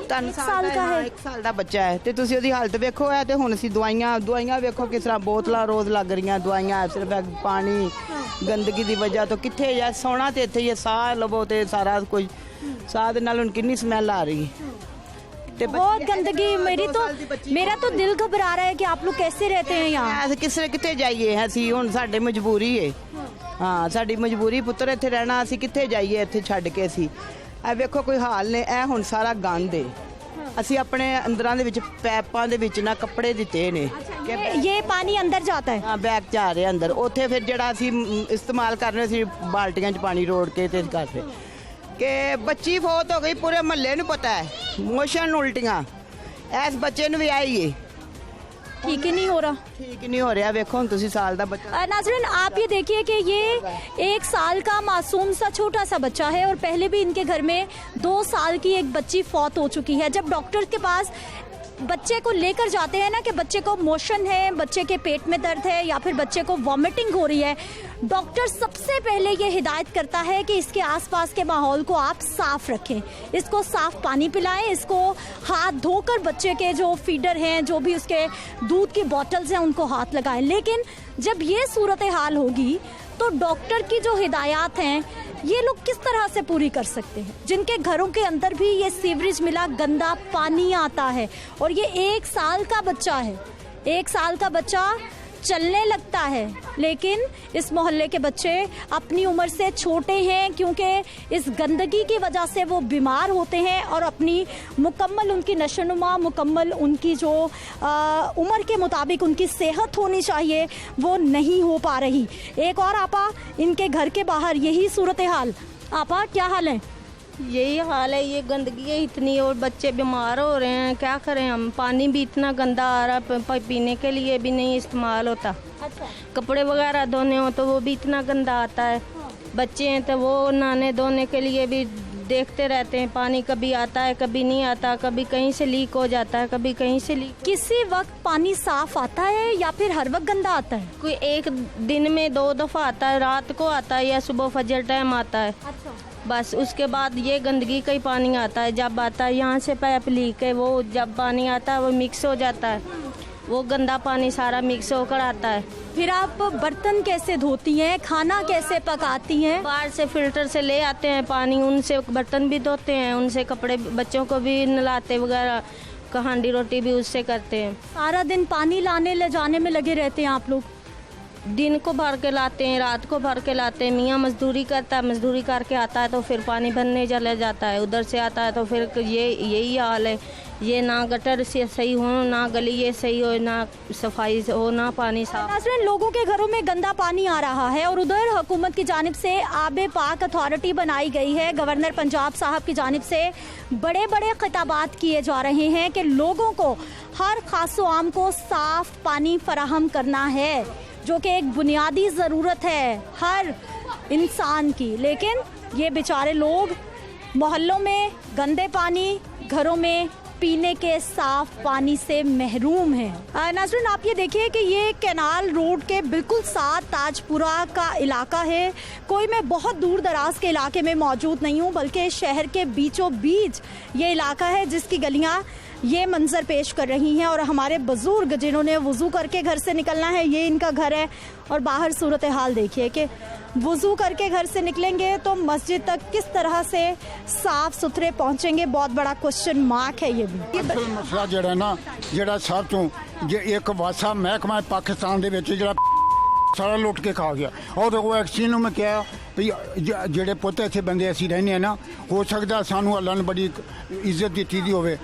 3 साल का है, 1 साल का बच्चा है, ਤੇ ਤੁਸੀਂ ਉਹਦੀ ਹਾਲਤ ਵੇਖੋ। ਹੈ ਤੇ ਹੁਣ ਅਸੀਂ ਦਵਾਈਆਂ ਵੇਖੋ ਕਿਸ ਤਰ੍ਹਾਂ ਬੋਤਲਾਂ ਰੋਜ਼ ਲੱਗ ਰਹੀਆਂ, ਦਵਾਈਆਂ ਸਿਰਫ ਪਾਣੀ ਗੰਦਗੀ ਦੀ ਵਜ੍ਹਾ ਤੋਂ। ਕਿੱਥੇ ਜਾ ਸੋਣਾ ਤੇ ਇੱਥੇ ਹੀ ਸਾਹ ਲਵੋ ਤੇ ਸਾਰਾ ਕੁਝ, ਸਾਹ ਦੇ ਨਾਲ ਹੁਣ ਕਿੰਨੀ ਸਮੈਲ ਆ ਰਹੀ है। बहुत गंदगी, मेरा तो दिल घबरा रहा है कि आप लोग कैसे रहते हैं यहाँ। ਕਿਸੇ ਕਿੱਥੇ ਜਾਈਏ ਅਸੀਂ, ਹੁਣ ਸਾਡੇ ਮਜਬੂਰੀ ਹੈ। ਹਾਂ ਸਾਡੀ ਮਜਬੂਰੀ ਪੁੱਤਰ ਇੱਥੇ ਰਹਿਣਾ, ਅਸੀਂ ਕਿੱਥੇ ਜਾਈਏ ਇੱਥੇ ਛੱਡ ਕੇ। ਅਸੀਂ ਇਹ ਵੇਖੋ ਕੋਈ ਹਾਲ ਨੇ, ਇਹ ਹੁਣ ਸਾਰਾ ਗੰਦ ਹੈ। ਅਸੀਂ ਆਪਣੇ ਅੰਦਰਾਂ ਦੇ ਵਿੱਚ ਪੈਪਾਂ ਦੇ ਵਿੱਚ ਨਾ ਕੱਪੜੇ ਦਿੱਤੇ ਨੇ, ਇਹ ਪਾਣੀ ਅੰਦਰ ਜਾਂਦਾ ਹੈ। ਹਾਂ ਬੈਗ ਜਾ ਰਿਹਾ ਅੰਦਰ, ਉੱਥੇ ਫਿਰ ਜਿਹੜਾ ਅਸੀਂ ਇਸਤੇਮਾਲ ਕਰ ਰਹੇ ਸੀ ਬਾਲਟੀਆਂ 'ਚ ਪਾਣੀ ਰੋੜ ਕੇ ਤੇ ਕਰ ਰਹੇ ਕਿ ਬੱਚੀ ਫੌਤ ਹੋ ਗਈ। ਪੂਰੇ ਮਹੱਲੇ ਨੂੰ ਪਤਾ ਹੈ, ਮੋਸ਼ਨ ਉਲਟੀਆਂ ਇਸ ਬੱਚੇ ਨੂੰ ਵੀ ਆਈ है। ठीक ही नहीं हो रहा, ठीक नहीं हो रहा। देखो तुसी साल दा बच्चा। नाज़रीन आप ये देखिए कि ये 1 साल का मासूम सा छोटा सा बच्चा है, और पहले भी इनके घर में 2 साल की एक बच्ची फौत हो चुकी है। जब डॉक्टर के पास बच्चे को लेकर जाते हैं ना कि बच्चे को मोशन है, बच्चे के पेट में दर्द है या फिर बच्चे को वॉमिटिंग हो रही है, डॉक्टर सबसे पहले ये हिदायत करता है कि इसके आसपास के माहौल को आप साफ रखें, इसको साफ पानी पिलाएं, इसको हाथ धोकर बच्चे के जो फीडर हैं, जो भी उसके दूध की बॉटल्स हैं, उनको हाथ लगाएं। लेकिन जब ये सूरत हाल होगी तो डॉक्टर की जो हिदायत हैं ये लोग किस तरह से पूरी कर सकते हैं, जिनके घरों के अंदर भी ये सीवरेज मिला गंदा पानी आता है। और ये 1 साल का बच्चा है, 1 साल का बच्चा चलने लगता है, लेकिन इस मोहल्ले के बच्चे अपनी उम्र से छोटे हैं, क्योंकि इस गंदगी की वजह से वो बीमार होते हैं और अपनी मुकम्मल उनकी नशोनुमा, मुकम्मल उनकी जो उम्र के मुताबिक उनकी सेहत होनी चाहिए वो नहीं हो पा रही। एक और आपा, इनके घर के बाहर यही सूरत हाल। आपा क्या हाल है? यही हाल है, ये गंदगी है इतनी और बच्चे बीमार हो रहे हैं, क्या करें हम। पानी भी इतना गंदा आ रहा, पीने के लिए भी नहीं इस्तेमाल होता। अच्छा। कपड़े वगैरह धोने हो तो वो भी इतना गंदा आता है। बच्चे हैं तो वो नहाने धोने के लिए भी देखते रहते हैं, पानी कभी आता है कभी नहीं आता, कभी कहीं से लीक हो जाता है, कभी कहीं से लीक। किसी वक्त पानी साफ आता है या फिर हर वक्त गंदा आता है? कोई एक दिन में 2 दफ़ा आता है, रात को आता है या सुबह फजर टाइम आता है। अच्छा। बस उसके बाद ये गंदगी का ही पानी आता है। जब आता है यहाँ से पाइप लीक है, वो जब पानी आता है वो मिक्स हो जाता है, वो गंदा पानी सारा मिक्स होकर आता है। फिर आप बर्तन कैसे धोती हैं, खाना कैसे पकाती हैं? बाहर से फिल्टर से ले आते हैं पानी, उनसे बर्तन भी धोते हैं, उनसे कपड़े बच्चों को भी नहलाते वगैरह, हांडी रोटी भी उससे करते हैं। सारा दिन पानी लाने ले जाने में लगे रहते हैं आप लोग? दिन को भर के लाते हैं, रात को भर के लाते हैं। मियाँ मजदूरी करता है, मजदूरी करके आता है तो फिर पानी भरने चले जाता है, उधर से आता है तो फिर यही हाल है। ये ना गटर से सही हो, ना गली ये सही हो, ना सफाई हो, ना पानी साफ। नाज़रीन लोगों के घरों में गंदा पानी आ रहा है और उधर हुकूमत की जानिब से आबे पाक अथॉरिटी बनाई गई है। गवर्नर पंजाब साहब की जानिब से बड़े बड़े खिताबात किए जा रहे हैं कि लोगों को हर खासो आम को साफ पानी फराहम करना है, जो कि एक बुनियादी ज़रूरत है हर इंसान की। लेकिन ये बेचारे लोग मोहल्लों में गंदे पानी, घरों में पीने के साफ पानी से महरूम हैं। नाज़रीन आप ये देखिए कि ये कैनाल रोड के बिल्कुल साथ ताजपुरा का इलाका है। कोई मैं बहुत दूर दराज के इलाके में मौजूद नहीं हूँ, बल्कि शहर के बीचों बीच ये इलाका है जिसकी गलियाँ ये मंजर पेश कर रही हैं। और हमारे बुजुर्ग जिन्होंने वज़ू करके घर से निकलना है, ये इनका घर है। और बाहर सूरत हाल देखिए कि वज़ू करके घर से निकलेंगे तो मस्जिद तक किस तरह से साफ सुथरे पहुंचेंगे, बहुत बड़ा क्वेश्चन मार्क है ये भी। मसला जड़ा ना जड़ा सब तो एक वासा महकमा पाकिस्तान दे विच जड़ा सारा लुट के खा गया। और वो एक्सीन में क्या भी जेड़े पुत इत्थे बंदे असीं रहने ना, हो सकदा सानू अल्लाह ने बड़ी इज्जत दित्ती दी होवे।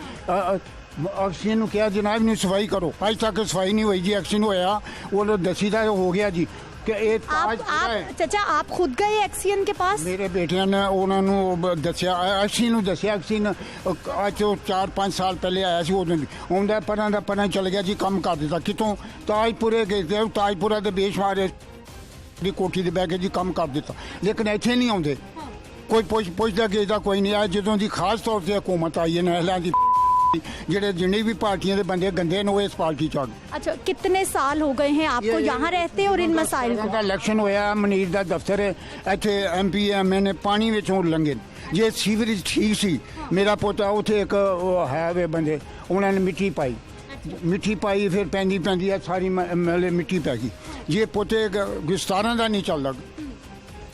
ਐਕਸ਼ਨ ਨੂੰ ਕਿਹਾ ਜਨਾਬ ਨੂੰ ਸਫਾਈ ਕਰੋ, ਅੱਜ ਤੱਕ ਸਫਾਈ ਨਹੀਂ ਹੋਈ ਜੀ। ਐਕਸ਼ਨ ਹੋਇਆ ਉਹ ਦਸੀ ਦਾ ਹੋ ਗਿਆ ਜੀ ਕਿ ਇਹ ਤਾਜ आप चाचा आप खुद गए एक्सीएन के पास? ਮੇਰੇ ਬੇਟਿਆਂ ਨੇ ਉਹਨਾਂ ਨੂੰ ਦੱਸਿਆ, ਐਕਸ਼ਨ ਨੂੰ ਦੱਸਿਆ। ਐਕਸ਼ਨ ਅੱਜ ਤੋਂ 4-5 ਸਾਲ ਪਹਿਲੇ ਆਇਆ ਸੀ, ਉਦੋਂ ਆਉਂਦਾ ਪਰਾਂ ਦਾ ਪਰਾਂ ਚਲ ਗਿਆ ਜੀ, ਕੰਮ ਕਰ ਦਿੱਤਾ। ਕਿਤੋਂ ਤਾਜਪੁਰੇ ਗਏ ਤੇ ਤਾਜਪੁਰਾ ਦੇ ਬੇਸ਼ਮਾਰੇ ਦੀ ਕੋਠੀ ਤੇ ਬਹਿ ਕੇ ਜੀ ਕੰਮ ਕਰ ਦਿੱਤਾ, ਲੇਕਿਨ ਇੱਥੇ ਨਹੀਂ ਆਉਂਦੇ। ਕੋਈ ਪੁੱਛਦਾ ਕਿਸੇ ਕੋਈ ਨਹੀਂ ਆ। ਜਦੋਂ ਦੀ ਖਾਸ ਤੌਰ ਤੇ ਹਕੂਮਤ ਆਈ ਹੈ ਨਹਿਲਾਂ ਦੀ, ਜਿਹੜੇ जिन्नी भी पार्टियां के बंदे गंदे ने वो इस पार्टी च आ गए। अच्छा, कितने साल हो गए हैं आपको यहाँ रहते और इन मसाइल को? इलेक्शन होया, मनीर दा दफ्तर है इत्थे, MP MA ने पानी विचों लंघे। जे सीवरेज ठीक सी, मेरा पोता उत्थे एक है वे बंदे उन्होंने मिट्टी पाई, मिट्टी पाई फिर पैंदी है सारी मतलब मिट्टी पै गई। जे पोते 17 का नहीं चलता,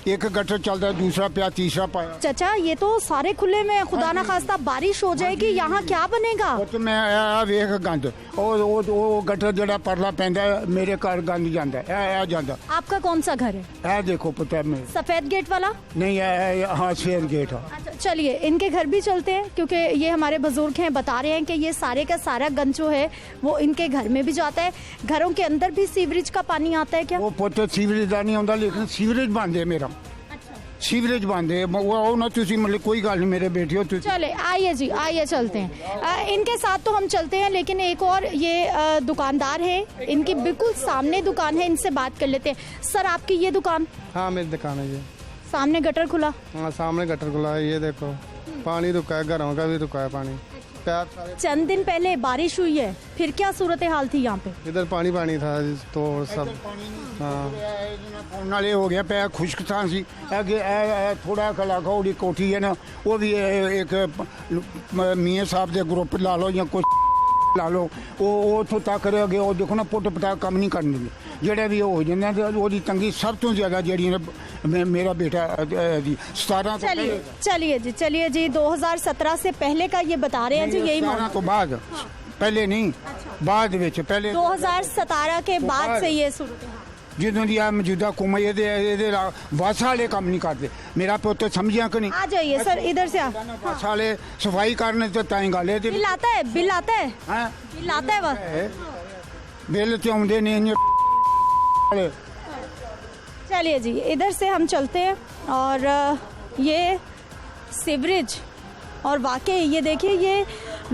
एक गटर चलता दूसरा पाया तीसरा पाया। चाचा ये तो सारे खुले में, खुदा ना खास्ता बारिश हो जाएगी यहाँ क्या बनेगा? तो मैं वेख गंद ओ गटर जड़ा परला पैंदा मेरे घर गंद जांदा है जांदा। आपका कौन सा घर है? है देखो पता है, सफेद गेट वाला नहीं है, हाँ सफेद गेट है। अच्छा चलिए इनके घर भी चलते हैं, क्योंकि ये हमारे बुजुर्ग हैं, बता रहे हैं कि ये सारे का सारा गंद जो है वो इनके घर में भी जाता है। घरों के अंदर भी सीवरेज का पानी आता है क्या? वो पुत्र सीवरेज का नहीं आता, लेकिन सीवरेज बंद है मेरा। सीवरेज बंद है वो ना, तुसी मतलब कोई गल नहीं मेरे बेटे हो। चले आइए जी, आइए चलते हैं। इनके साथ तो हम चलते हैं, लेकिन एक और ये दुकानदार है, इनकी बिल्कुल सामने दुकान है, इनसे बात कर लेते हैं। सर आपकी ये दुकान? हाँ मेरी दुकान है ये। सामने गटर खुला? हाँ सामने गटर खुला है, ये देखो पानी रुका है, घरों का भी रुका है पानी। चंद दिन पहले बारिश हुई है, फिर क्या सूरत हाल थी यहाँ पे? इधर पानी था तो सब नाले हो गया पे खुश्क था सी। थोड़ा कलाका उड़ी कोठी है ना, वो भी एक मियाँ साहब के ग्रुप ला लो या कुछ ला लो, वो उतों तक रह गए। वो देखो ना पुट पटा कम नहीं करने देंगे, जेड़े भी हो जाते वो तंगी सब तो ज्यादा जी मेरा बेटा 17। चलिए जी 2017 से पहले का ये बता रहे हैं जी, यही तो बाद पहले नहीं, बाद विच पहले 2017 के बाद से ये सूरत ਜਦੋਂ ਦੀ ਆ ਮੌਜੂਦਾ ਹੁਕੂਮਤ ਇਹਦੇ ਵਾਸਾ ਵਾਲੇ ਕੰਮ ਨਹੀਂ ਕਰਦੇ। ਮੇਰਾ ਪੁੱਤ ਸਮਝਿਆ ਕਿ नहीं? आ जाइए सर इधर से। वासा वाले सफाई करने तो ताई गल है। बिल आता है? बिल आता है? हाँ बिल आता है बस। बिल तो आउंदे नहीं। चलिए जी इधर से हम चलते हैं, और ये सीवरेज, और वाकई ये देखिए ये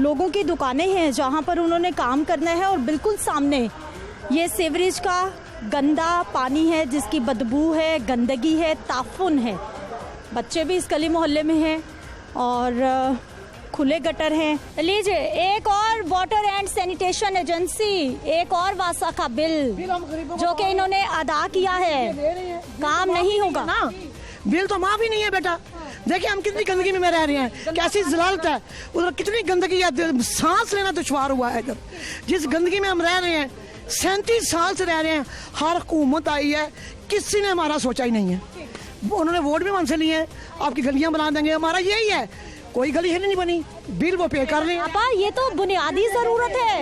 लोगों की दुकानें हैं जहाँ पर उन्होंने काम करना है, और बिल्कुल सामने ये सीवरेज का गंदा पानी है जिसकी बदबू है, गंदगी है, ताफुन है। बच्चे भी इस गली मोहल्ले में हैं और खुले गटर हैं। लीजिए एक और वाटर एंड सैनिटेशन एजेंसी, एक और वासा का बिल जो कि इन्होंने अदा किया है, काम नहीं होगा ना। बिल तो माफ ही नहीं है बेटा। देखिए हम कितनी गंदगी में रह रहे हैं, कैसी जलालत है, उधर कितनी गंदगी है, सांस लेना दुश्वार हुआ है। इधर जिस गंदगी में हम रह रहे हैं 37 साल से रह रहे हैं, हर हुकूमत आई है, किसी ने हमारा सोचा ही नहीं है। उन्होंने वोट भी हमसे लिए हैं, आपकी गलियां बना देंगे, हमारा यही है, कोई गली ही नहीं बनी, बिल वो पे कर रहे हैं। पापा ये तो बुनियादी जरूरत है,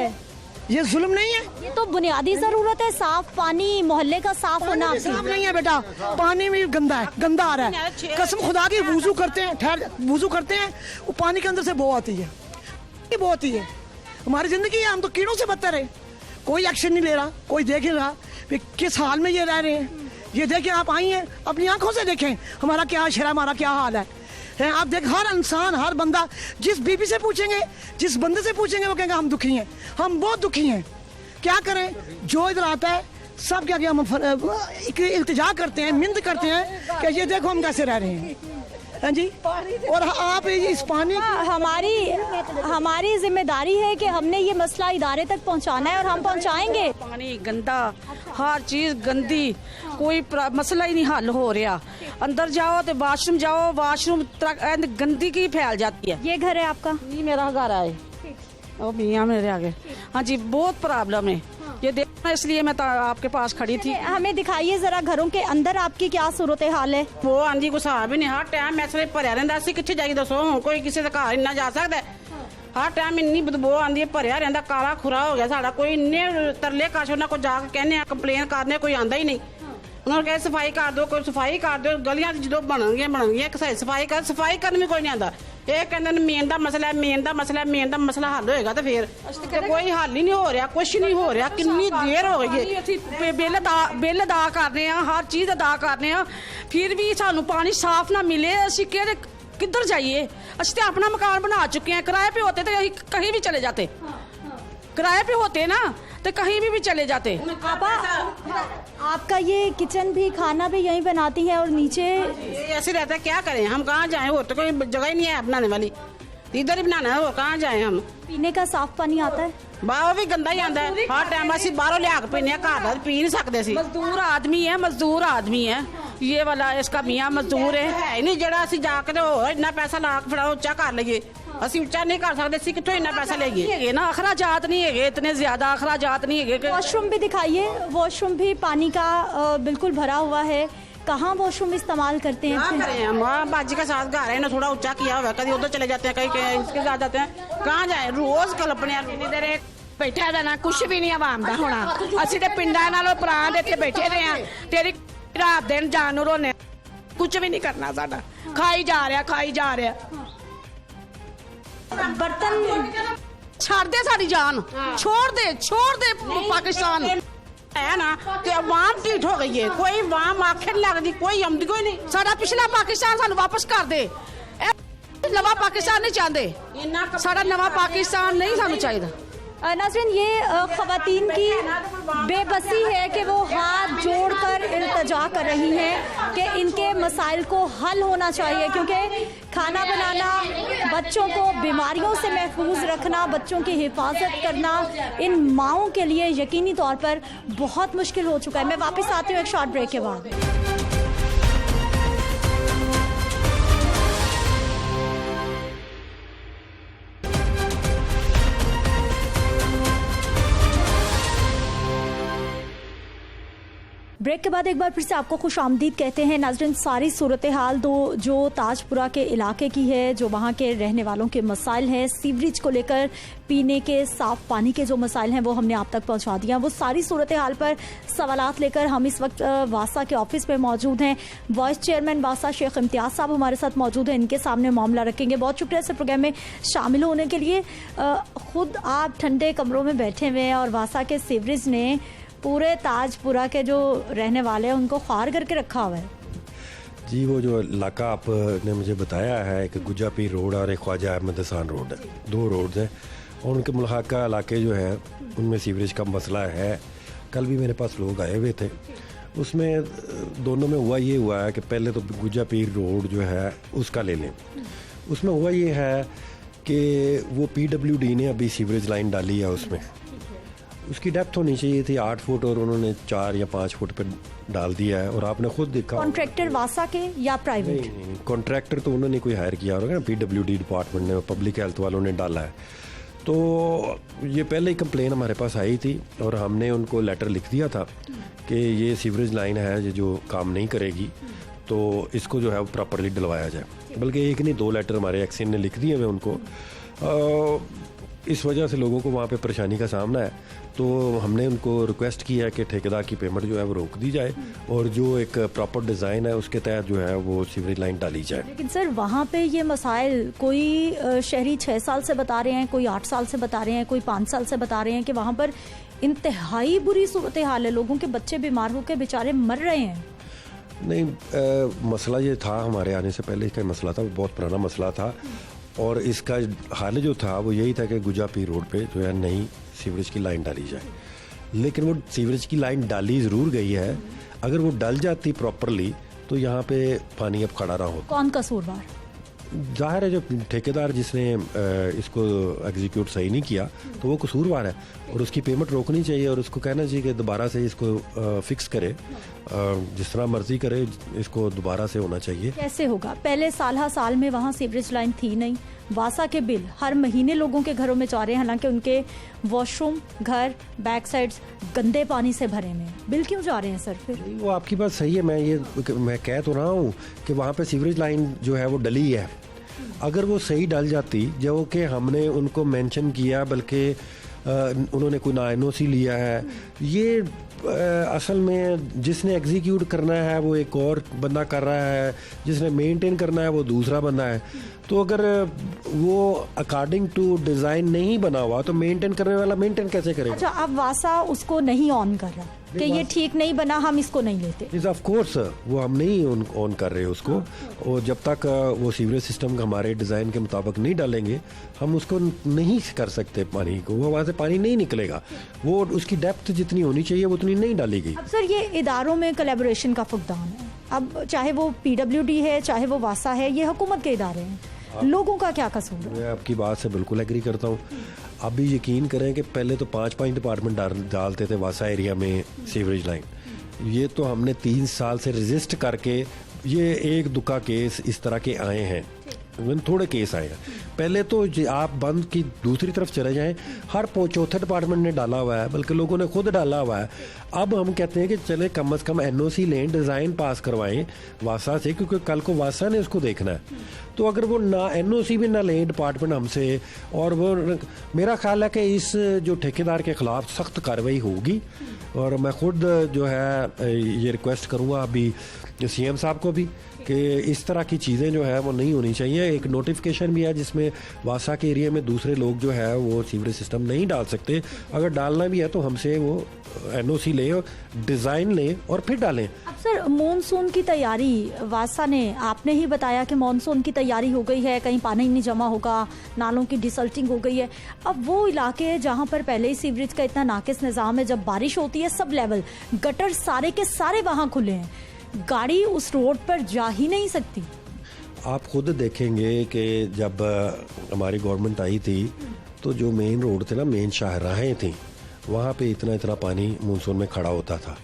ये जुल्म नहीं है, ये तो बुनियादी जरूरत है। साफ पानी, मोहल्ले का साफ होना साफ नहीं है बेटा, पानी भी गंदा है, गंदा आ रहा है। कसम खुदा की वुजू करते हैं, ठहर वुजू करते हैं, वो पानी के अंदर से बो आती है, बो आती है। हमारी जिंदगी है, हम तो कीड़ों से बदतर है। कोई एक्शन नहीं ले रहा, कोई देख नहीं रहा किस हाल में ये रह रहे हैं। ये देखें, आप आई हैं अपनी आंखों से देखें हमारा क्या शहर, हमारा क्या हाल है। आप देख, हर इंसान, हर बंदा, जिस बीबी से पूछेंगे, जिस बंदे से पूछेंगे, वो कहेंगे हम दुखी हैं, हम बहुत दुखी हैं। क्या करें, जो इधर आता है सब क्या हम इल्तिजा करते हैं, मिन्नत करते हैं कि ये देखो हम कैसे रह रहे हैं। हाँ जी, और आप इस पानी, हमारी जिम्मेदारी है कि हमने ये मसला इदारे तक पहुंचाना है, और हम पहुंचाएंगे। पानी गंदा, हर चीज गंदी, कोई मसला ही नहीं हल हो रहा। अंदर जाओ तो वाशरूम जाओ, वाशरूम तक गंदगी फैल जाती है। ये घर है आपका? नहीं, मेरा घर है, वो मियाँ मेरे आगे। हाँ जी, बहुत प्रॉब्लम है, ये देखना, इसलिए मैं आपके पास खड़ी थी। हमें दिखाइए जरा घरों के अंदर आपकी क्या सूरत हाल है। वो आंधी कुछ हिसाब ही नहीं, हर टाइम मैसरे भरया रहिंदा, असीं कित्थे जाइए दसो, कोई किसी दे घर इन्ना जा सकदा है। हर टाइम इन्नी बदबू आंदी है, भरया रहिंदा, काला खुरा हो गया साड़ा। कोई इन्ने तरले काश उन्हां को जाके कहने कंप्लेन करने, कोई आंदा ही नहीं। उन्होंने कहा सफाई कर दो, कोई सफाई कर दो, गलियां जो बनणगियां सफाई करने में कोई नहीं आंदा। ਇਹ ਕਹਿੰਦੇ ਨੇ ਮੇਨ ਦਾ ਮਸਲਾ ਹੈ, ਮੇਨ ਦਾ ਮਸਲਾ ਹੈ, ਮੇਨ ਦਾ ਮਸਲਾ ਹੱਲ ਹੋਏਗਾ ਤੇ ਫਿਰ ਤੇ ਕੋਈ ਹੱਲ ਹੀ ਨਹੀਂ ਹੋ ਰਿਹਾ, ਕੁਝ ਨਹੀਂ ਹੋ ਰਿਹਾ। ਕਿੰਨੀ ਦੇਰ ਹੋ ਗਈ ਹੈ ਅਸੀਂ ਬਿੱਲ ਅਦਾ ਕਰਨੇ ਆ, ਹਰ ਚੀਜ਼ ਅਦਾ ਕਰਨੇ ਆ, ਫਿਰ ਵੀ ਸਾਨੂੰ ਪਾਣੀ ਸਾਫ਼ ਨਾ ਮਿਲੇ। ਅਸੀਂ किधर जाइए? ਅਸੀਂ तो अपना मकान बना चुके हैं, किराए पे होते तो कहीं भी चले जाते, किराए पे होते ना तो कहीं भी चले जाते। आपका ये किचन भी, खाना भी यहीं बनाती है और नीचे ऐसे रहता है, क्या करें हम, कहाँ जाएं? और तो कोई जगह ही नहीं है बनाने वाली, इधर ही बनाना है, और कहाँ जाएं हम? पीने का साफ पानी आता है? वो भी गंदा ही आता है, हर टाइम ਅਸੀਂ ਬਾਹਰੋਂ ਲਿਆ ਕੇ ਪੀਨੇ, ਘਰ ਦਾ ਪੀ नहीं सकते ਸੀ। मजदूर आदमी है ये वाला, इसका मियाँ मजदूर है नहीं ਜਿਹੜਾ ਅਸੀਂ ਜਾ ਕੇ ਹੋਰ ਇੰਨਾ ਪੈਸਾ ਲਾ ਕੇ ਫੜਾ ਉੱਚਾ ਕਰ ਲਈਏ। ਅਸੀਂ ਉੱਚਾ ਨਹੀਂ ਕਰ ਸਕਦੇ, ਅਸੀਂ ਕਿੱਥੋਂ ਇੰਨਾ ਪੈਸਾ ਲਈਏ? ਹੈਗੇ ਨਾ अखराजात नहीं है, इतने ज्यादा अखराजात नहीं है। वॉशरूम भी दिखाइए, वॉशरूम भी पानी का बिल्कुल भरा हुआ है। कहाँ वॉशरूम इस्तेमाल करते हैं? क्या करें हम, बाजी के साथ घर है ना, थोड़ा ऊंचा किया हुआ है, कभी उधर चले जाते हैं, कहीं इसके साथ जाते हैं, कहाँ जाए? रोज कल्पने इधर एक ਬੈਠਿਆ ਦਾ ਨਾ ਕੁਛ ਵੀ ਨਹੀਂ ਆਵਾਮ ਦਾ ਹੋਣਾ। ਅਸੀਂ ਤੇ ਪਿੰਡਾਂ ਨਾਲੋਂ ਪ੍ਰਾਂਤ ਇੱਥੇ ਬੈਠੇ ਰਹੇ ਆ, ਤੇਰੀ ਰਾਤ ਦਿਨ ਜਾਨ ਨੂੰ ਰੋਨੇ, ਕੁਛ ਵੀ ਨਹੀਂ ਕਰਨਾ ਸਾਡਾ, ਖਾਈ ਜਾ ਰਿਹਾ। बर्तन ਛੱਡ ਦੇ ਸਾਡੀ ਜਾਨ, ਛੋੜ ਦੇ ਪਾਕਿस्तान है ना, ਤੇ ਆਵਾਮ ਢੀਠ ਹੋ ਗਈ ਹੈ, ਕੋਈ ਆਵਾਮ ਆਖੇ ਨਹੀਂ ਲੱਗਦੀ, ਕੋਈ ਆਮਦੀ ਕੋਈ नहीं। ਸਾਡਾ ਪਿਛਲਾ ਪਾਕਿस्तान ਸਾਨੂੰ ਵਾਪਸ ਕਰ ਦੇ, ਨਵਾਂ ਪਾਕਿस्तान नहीं ਚਾਹੁੰਦੇ, ਸਾਡਾ ਨਵਾਂ ਪਾਕਿस्तान नहीं ਸਾਨੂੰ ਚਾਹੀਦਾ। नाज़रीन, ये ख़वातीन की बेबसी है कि वो हाथ जोड़कर इल्तजा कर रही हैं कि इनके मसाइल को हल होना चाहिए, क्योंकि खाना बनाना, बच्चों को बीमारियों से महफूज रखना, बच्चों की हिफाजत करना इन माओं के लिए यकीनी तौर पर बहुत मुश्किल हो चुका है। मैं वापस आती हूँ एक शॉर्ट ब्रेक के बाद। ब्रेक के बाद एक बार फिर से आपको खुश आमदीद कहते हैं। नाज़रीन, सारी सूरत हाल जो ताजपुरा के इलाके की है, जो वहाँ के रहने वालों के मसाइल हैं, सीवरेज को लेकर, पीने के साफ पानी के जो मसाइल हैं वो हमने आप तक पहुँचा दिया। वो सारी सूरत हाल पर सवालात लेकर हम इस वक्त वासा के ऑफिस में मौजूद हैं। वाइस चेयरमैन वासा शेख इम्तियाज़ साहब हमारे साथ मौजूद हैं, इनके सामने मामला रखेंगे। बहुत शुक्रिया इस प्रोग्राम में शामिल होने के लिए। खुद आप ठंडे कमरों में बैठे हुए हैं और वासा के सीवरेज ने पूरे ताजपुरा के जो रहने वाले हैं उनको ख्वार करके रखा हुआ है। जी, वो जो इलाका आपने मुझे बताया है, एक गुज्जा पीर रोड और एक ख्वाजा अहमद हसान रोड है, 2 रोड हैं और उनके मुल्हाका इलाके जो है उनमें सीवरेज का मसला है। कल भी मेरे पास लोग आए हुए थे, उसमें दोनों में हुआ है कि पहले तो गुज्जा पीर रोड जो है उसका ले लें। उसमें हुआ ये है कि वो PWD ने अभी सीवरेज लाइन डाली है, उसमें उसकी डेप्थ होनी चाहिए थी 8 फुट और उन्होंने 4 या 5 फुट पे डाल दिया है। और आपने खुद देखा, कॉन्ट्रैक्टर वासा के या प्राइवेट? नहीं, कॉन्ट्रैक्टर तो उन्होंने कोई हायर किया होगा ना, PWD डिपार्टमेंट ने, पब्लिक हेल्थ वालों ने डाला है। तो ये पहले ही कंप्लेन हमारे पास आई थी और हमने उनको लेटर लिख दिया था कि ये सीवरेज लाइन है ये जो काम नहीं करेगी, तो इसको जो है वो प्रॉपरली डलवाया जाए। बल्कि एक नहीं 2 लेटर हमारे एक्सिन ने लिख दिए हुए उनको। इस वजह से लोगों को वहाँ पे परेशानी का सामना है, तो हमने उनको रिक्वेस्ट की है कि ठेकेदार की पेमेंट जो है वो रोक दी जाए और जो एक प्रॉपर डिज़ाइन है उसके तहत जो है वो सीवरेज लाइन डाली जाए। लेकिन सर, वहाँ पे ये मसाइल कोई शहरी 6 साल से बता रहे हैं, कोई 8 साल से बता रहे हैं, कोई 5 साल से बता रहे हैं कि वहाँ पर इंतहाई बुरी सूरत हाल है, लोगों के बच्चे बीमार होकर बेचारे मर रहे हैं। नहीं, मसला ये था, हमारे आने से पहले इसका मसला था, बहुत पुराना मसला था और इसका हाल जो था वो यही था कि गुज्जा पीर रोड पे जो है नई सीवरेज की लाइन डाली जाए। लेकिन वो सीवरेज की लाइन डाली ज़रूर गई है, अगर वो डल जाती प्रॉपरली तो यहाँ पे पानी अब खड़ा ना होता। कौन कसूरवार? जाहिर है जो ठेकेदार जिसने इसको एग्जीक्यूट सही नहीं किया तो वो कसूरवार है और उसकी पेमेंट रोकनी चाहिए और उसको कहना चाहिए कि दोबारा से इसको फिक्स करे, जिस तरह मर्जी करे, इसको दोबारा से होना चाहिए। कैसे होगा? पहले साल में वहाँ सीवरेज लाइन थी नहीं, वासा के बिल हर महीने लोगों के घरों में जा रहे हैं, हालांकि उनके वॉशरूम, घर, बैक साइड्स गंदे पानी से भरे हुए हैं। बिल क्यों जा रहे हैं सर फिर? वो आपकी बात सही है, मैं कह तो रहा हूँ कि वहाँ पे सीवरेज लाइन जो है वो डली है। अगर वो सही डल जाती, जो कि हमने उनको मेंशन किया, बल्कि उन्होंने कोई ना NOC लिया है, ये असल में जिसने एग्जीक्यूट करना है वो एक और बंदा कर रहा है, जिसने मेंटेन करना है वो दूसरा बंदा है। तो अगर वो अकॉर्डिंग टू डिज़ाइन नहीं बना हुआ तो मेंटेन करने वाला मेंटेन कैसे करेगा? अच्छा, अब वासा उसको नहीं ऑन कर रहा कि ये ठीक नहीं बना, हम इसको नहीं लेते। ऑफ कोर्स वो हम नहीं ऑन कर रहे उसको, और जब तक वो सीवरेज सिस्टम हमारे डिज़ाइन के मुताबिक नहीं डालेंगे हम उसको नहीं कर सकते पानी को, वो वहाँ से पानी नहीं निकलेगा, वो उसकी डेप्थ जितनी होनी चाहिए वो उतनी नहीं डालेगी। अब सर ये इदारों में कोलैबोरेशन का फुकदान है, अब चाहे वो PWD है चाहे वो वासा है, ये हुकूमत के इदारे हैं, लोगों का क्या कसूर है? मैं आपकी बात से बिल्कुल एग्री करता हूँ। आप भी यकीन करें कि पहले तो 5-5 डिपार्टमेंट डालते थे वासा एरिया में सीवरेज लाइन, ये तो हमने 3 साल से रजिस्ट करके ये एक दुका केस इस तरह के आए हैं, थोड़े केस आए हैं। पहले तो आप बंद की दूसरी तरफ चले जाएं, हर चौथे डिपार्टमेंट ने डाला हुआ है, बल्कि लोगों ने खुद डाला हुआ है। अब हम कहते हैं कि चले कम से कम NOC लें, डिज़ाइन पास करवाएं वासा से, क्योंकि कल को वासा ने उसको देखना है। तो अगर वो ना NOC भी ना लें डिपार्टमेंट हमसे, और वो मेरा ख्याल है कि इस जो ठेकेदार के ख़िलाफ़ सख्त कार्रवाई होगी। और मैं खुद जो है ये रिक्वेस्ट करूँगा अभी CM साहब को भी कि इस तरह की चीज़ें जो है वो नहीं होनी चाहिए। एक नोटिफिकेशन भी है जिसमें वासा के एरिया में दूसरे लोग जो है वो सीवरेज सिस्टम नहीं डाल सकते, अगर डालना भी है तो हमसे वो NOC लें, डिज़ाइन लें और फिर डालें। अब सर मॉनसून की तैयारी, वासा ने आपने ही बताया कि मॉनसून की तैयारी हो गई है, कहीं पानी नहीं जमा होगा, नालों की डिसल्टिंग हो गई है। अब वो इलाके जहाँ पर पहले ही सीवरेज का इतना नाकिस निज़ाम है, जब बारिश होती है सब लेवल गटर सारे के सारे वहाँ खुले हैं, गाड़ी उस रोड पर जा ही नहीं सकती। आप खुद देखेंगे कि जब हमारी गवर्नमेंट आई थी तो जो मेन रोड थे ना, मेन शाहराहें थी, वहाँ पे इतना पानी मानसून में खड़ा होता था।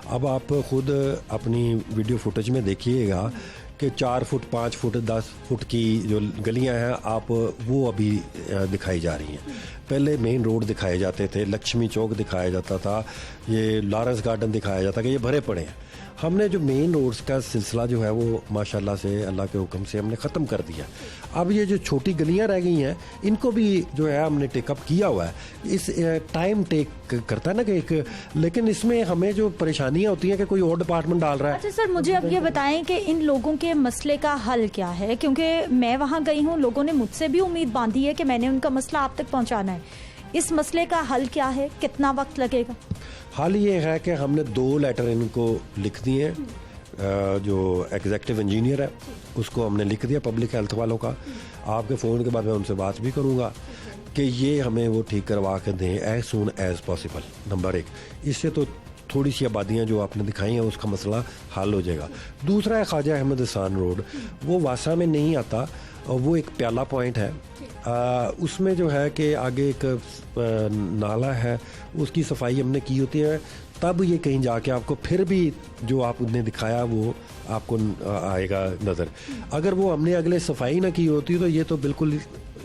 अब आप खुद अपनी वीडियो फुटेज में देखिएगा कि 4 फुट 5 फुट 10 फुट की जो गलियां हैं आप वो अभी दिखाई जा रही हैं। पहले मेन रोड दिखाए जाते थे, लक्ष्मी चौक दिखाया जाता था, ये लॉरेंस गार्डन दिखाया जाता कि ये भरे पड़े हैं। हमने जो मेन रोड्स का सिलसिला जो है वो माशाल्लाह से अल्लाह के हुक्म से हमने ख़त्म कर दिया। अब ये जो छोटी गलियां रह गई हैं इनको भी जो है हमने टेकअप किया हुआ है। इस टाइम टेक करता है ना कि एक, लेकिन इसमें हमें जो परेशानियां होती हैं कि कोई और डिपार्टमेंट डाल रहा है। अच्छा सर, मुझे अब ये बताएं कि इन लोगों के मसले का हल क्या है, क्योंकि मैं वहाँ गई हूँ, लोगों ने मुझसे भी उम्मीद बांधी है कि मैंने उनका मसला आप तक पहुँचाना है। इस मसले का हल क्या है, कितना वक्त लगेगा? हाल ये है कि हमने 2 लेटर इनको लिख दिए हैं, जो एग्जीक्यूटिव इंजीनियर है उसको हमने लिख दिया पब्लिक हेल्थ वालों का। आपके फ़ोन के बाद मैं उनसे बात भी करूँगा कि ये हमें वो ठीक करवा के दें as soon as possible. Number 1, इससे तो थोड़ी सी आबादियाँ जो आपने दिखाई हैं उसका मसला हल हो जाएगा। दूसरा है ख्वाजा अहमद हसान रोड, वो वासा में नहीं आता, और वो एक प्याला पॉइंट है। उसमें जो है कि आगे एक नाला है, उसकी सफाई हमने की होती है, तब ये कहीं जाके आपको फिर भी जो आपने दिखाया वो आपको आएगा नज़र। अगर वो हमने अगले सफाई ना की होती तो ये तो बिल्कुल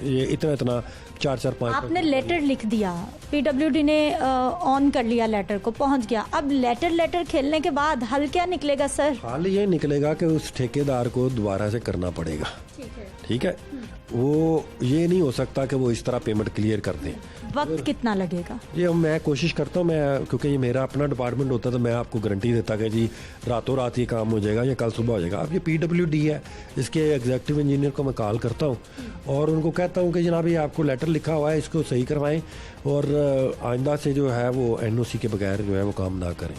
ये इतना 4-5 आपने लेटर लिख दिया, PWD ने ऑन कर लिया, लेटर को पहुंच गया। अब लेटर खेलने के बाद हल क्या निकलेगा सर? हल ये निकलेगा कि उस ठेकेदार को दोबारा से करना पड़ेगा। ठीक है, वो ये नहीं हो सकता कि वो इस तरह पेमेंट क्लियर कर दें। वक्त कितना लगेगा? ये मैं कोशिश करता हूँ, मैं क्योंकि ये मेरा अपना डिपार्टमेंट होता तो मैं आपको गारंटी देता कि जी रातों रात ये काम हो जाएगा या कल सुबह हो जाएगा। अब ये PWD है, इसके एग्जीक्यूटिव इंजीनियर को मैं कॉल करता हूँ और उनको कहता हूँ कि जनाब ये आपको लेटर लिखा हुआ है, इसको सही करवाएं और आइंदा से जो है वो NOC के बगैर जो है वो काम ना करें।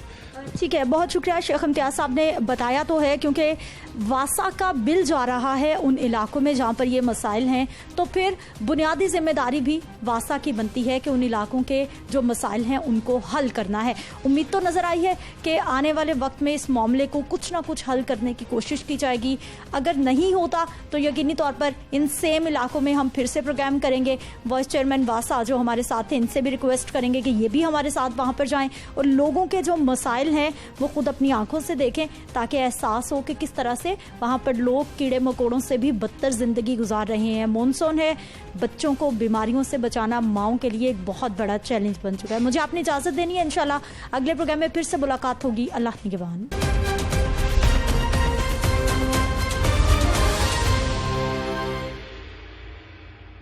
ठीक है, बहुत शुक्रिया शेख इम्तियाज़ साहब ने बताया तो है, क्योंकि वासा का बिल जा रहा है उन इलाकों में जहाँ पर ये मसाइल हैं, तो फिर बुनियादी जिम्मेदारी भी वासा की बनती है कि उन इलाकों के जो मसाइल हैं उनको हल करना है। उम्मीद तो नज़र आई है कि आने वाले वक्त में इस मामले को कुछ ना कुछ हल करने की कोशिश की जाएगी। अगर नहीं होता तो यकीनी तौर पर इन सेम इलाकों में हम फिर से प्रोग्राम करेंगे। वाइस चेयरमैन वासा जो हमारे साथ हैं, इनसे भी रिक्वेस्ट करेंगे कि ये भी हमारे साथ वहाँ पर जाएँ और लोगों के जो मसाइल हैं वो खुद अपनी आंखों से देखें, ताकि एहसास हो कि किस तरह से वहाँ पर लोग कीड़े मकोड़ों से भी बदतर ज़िंदगी गुजार रहे हैं। मॉनसून है, बच्चों को बीमारियों से बचाना माओं के लिए एक बहुत बड़ा चैलेंज बन चुका है। मुझे अपनी इजाज़त देनी है, इंशाल्लाह अगले प्रोग्राम में फिर से मुलाकात होगी। अल्लाह निगहबान।